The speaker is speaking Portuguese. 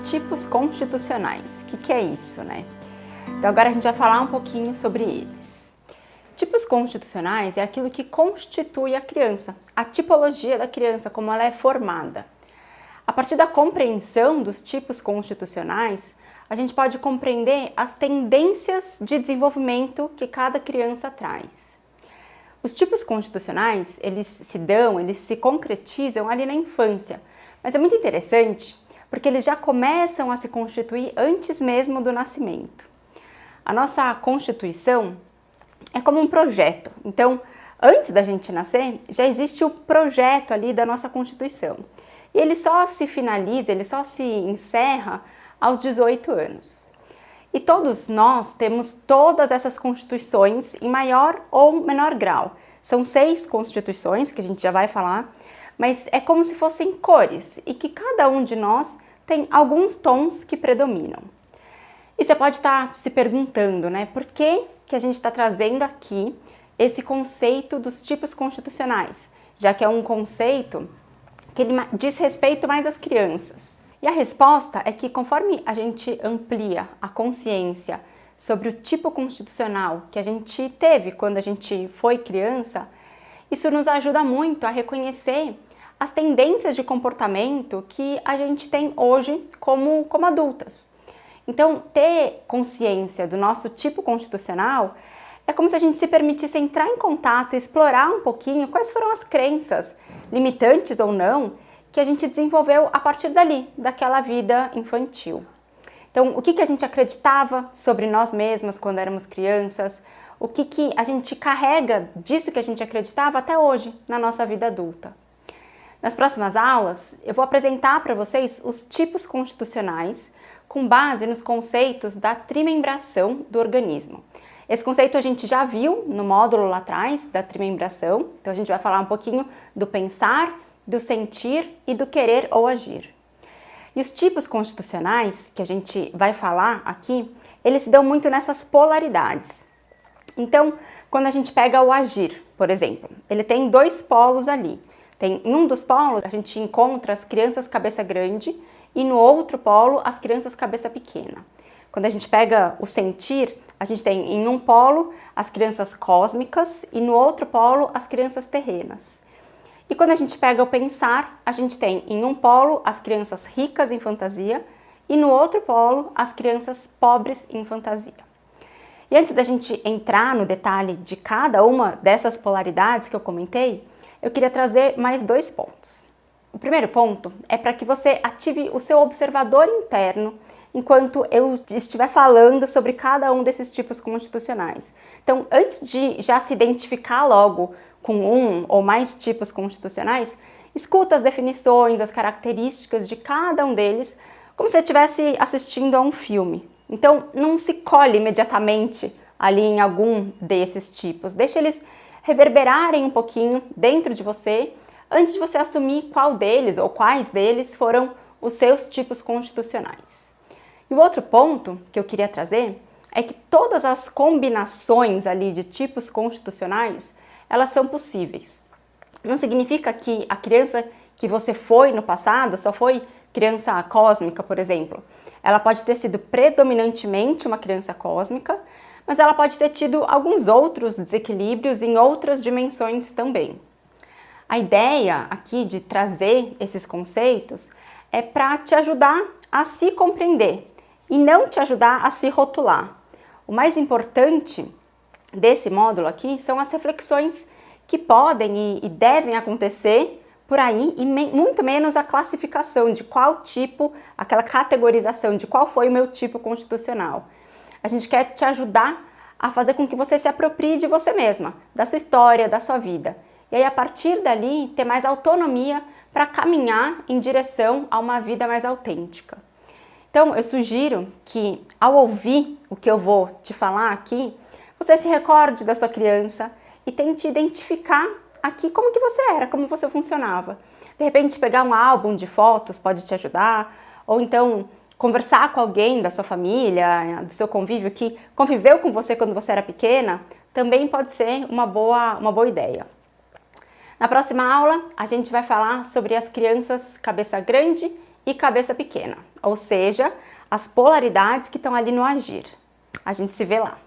tipos constitucionais. O que é isso, né? Então agora a gente vai falar um pouquinho sobre eles. Tipos constitucionais é aquilo que constitui a criança, a tipologia da criança, como ela é formada. A partir da compreensão dos tipos constitucionais, a gente pode compreender as tendências de desenvolvimento que cada criança traz. Os tipos constitucionais, eles se concretizam ali na infância, mas é muito interessante porque eles já começam a se constituir antes mesmo do nascimento. A nossa constituição é como um projeto, então antes da gente nascer já existe o projeto ali da nossa constituição e ele só se finaliza, ele só se encerra aos 18 anos. E todos nós temos todas essas constituições em maior ou menor grau. São 6 constituições que a gente já vai falar, mas é como se fossem cores e que cada um de nós tem alguns tons que predominam. E você pode estar se perguntando, né, por que a gente está trazendo aqui esse conceito dos tipos constitucionais, já que é um conceito que ele diz respeito mais às crianças. E a resposta é que conforme a gente amplia a consciência sobre o tipo constitucional que a gente teve quando a gente foi criança, isso nos ajuda muito a reconhecer as tendências de comportamento que a gente tem hoje como adultas. Então, ter consciência do nosso tipo constitucional é como se a gente se permitisse entrar em contato e explorar um pouquinho quais foram as crenças, limitantes ou não, que a gente desenvolveu a partir dali, daquela vida infantil. Então, o que a gente acreditava sobre nós mesmas quando éramos crianças, o que a gente carrega disso que a gente acreditava até hoje na nossa vida adulta. Nas próximas aulas, eu vou apresentar para vocês os tipos constitucionais com base nos conceitos da trimembração do organismo. Esse conceito a gente já viu no módulo lá atrás da trimembração, então a gente vai falar um pouquinho do pensar, do sentir e do querer ou agir. E os tipos constitucionais que a gente vai falar aqui, eles se dão muito nessas polaridades. Então, quando a gente pega o agir, por exemplo, ele tem 2 polos ali. Em um dos polos a gente encontra as crianças cabeça grande e no outro polo as crianças cabeça pequena. Quando a gente pega o sentir, a gente tem em um polo as crianças cósmicas e no outro polo as crianças terrenas. E quando a gente pega o pensar, a gente tem em um polo as crianças ricas em fantasia e no outro polo as crianças pobres em fantasia. E antes da gente entrar no detalhe de cada uma dessas polaridades que eu comentei, eu queria trazer mais 2 pontos. O primeiro ponto é para que você ative o seu observador interno enquanto eu estiver falando sobre cada um desses tipos constitucionais. Então, antes de já se identificar logo com um ou mais tipos constitucionais, escuta as definições, as características de cada um deles, como se você estivesse assistindo a um filme. Então, não se colhe imediatamente ali em algum desses tipos. Deixa eles reverberarem um pouquinho dentro de você, antes de você assumir qual deles ou quais deles foram os seus tipos constitucionais. E o outro ponto que eu queria trazer é que todas as combinações ali de tipos constitucionais, elas são possíveis. Não significa que a criança que você foi no passado só foi criança cósmica, por exemplo. Ela pode ter sido predominantemente uma criança cósmica, mas ela pode ter tido alguns outros desequilíbrios em outras dimensões também. A ideia aqui de trazer esses conceitos é para te ajudar a se compreender e não te ajudar a se rotular. O mais importante desse módulo aqui são as reflexões que podem e devem acontecer por aí e muito menos a classificação de qual tipo, aquela categorização de qual foi o meu tipo constitucional. A gente quer te ajudar a fazer com que você se aproprie de você mesma, da sua história, da sua vida. E aí, a partir dali, ter mais autonomia para caminhar em direção a uma vida mais autêntica. Então, eu sugiro que, ao ouvir o que eu vou te falar aqui, você se recorde da sua criança e tente identificar aqui como que você era, como você funcionava. De repente, pegar um álbum de fotos pode te ajudar, ou então conversar com alguém da sua família, do seu convívio que conviveu com você quando você era pequena, também pode ser uma boa ideia. Na próxima aula, a gente vai falar sobre as crianças cabeça grande e cabeça pequena, ou seja, as polaridades que estão ali no agir. A gente se vê lá.